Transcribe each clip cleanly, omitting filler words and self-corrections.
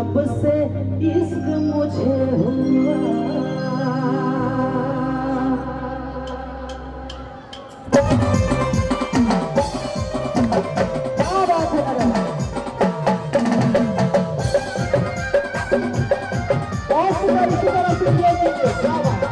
जब से इश्क मुझे हुआ। क्या बात है, अरे बहुत सुंदर, इसी तरह से ये कीजिए, क्या बात।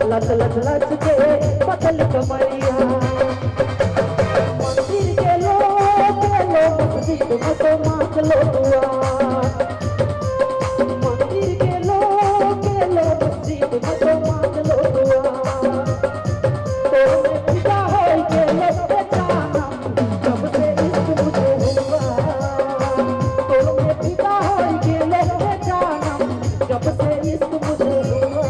लच लच लच के पतल कमरिया, मंदिर के लोग मस्जिद में तो मांग लो दुआ। मंदिर के लोग मस्जिद में तो मांग लो दुआ। तो मैं फिदा हो के लगते जाना जब से इश्क मुझे हुआ। तो मैं फिदा हो के लगते जाना जब से इश्क मुझे हुआ।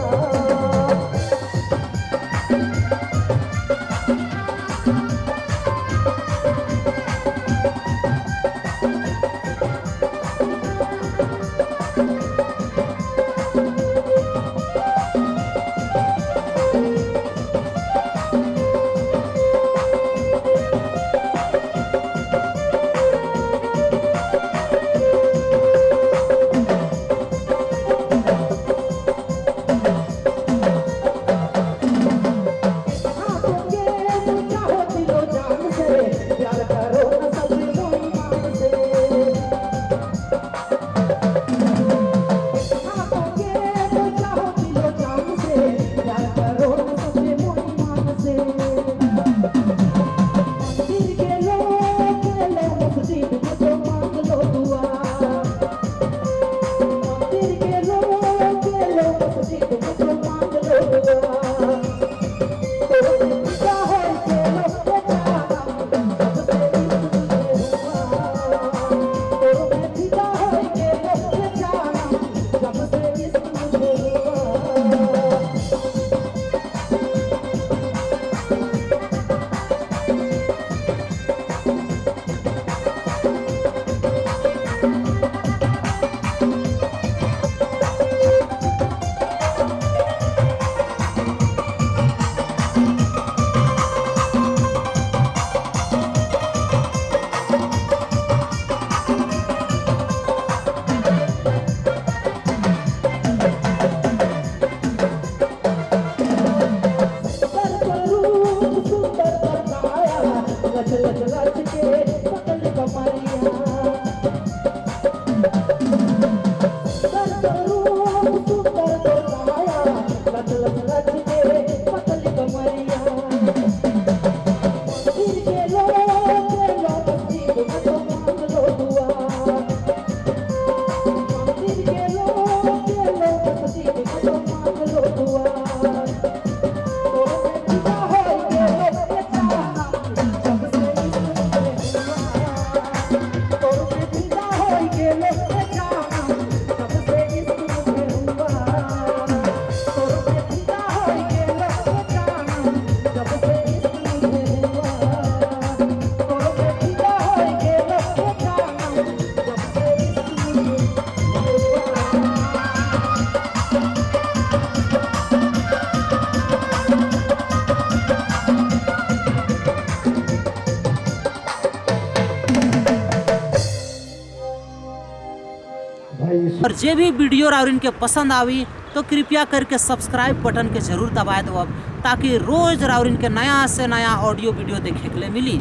जे भी वीडियो राउरिन के पसंद आवी तो कृपया करके सब्सक्राइब बटन के जरूर दबाए दो, ताकि रोज राउरिन के नया से नया ऑडियो वीडियो देखे के लिए मिली।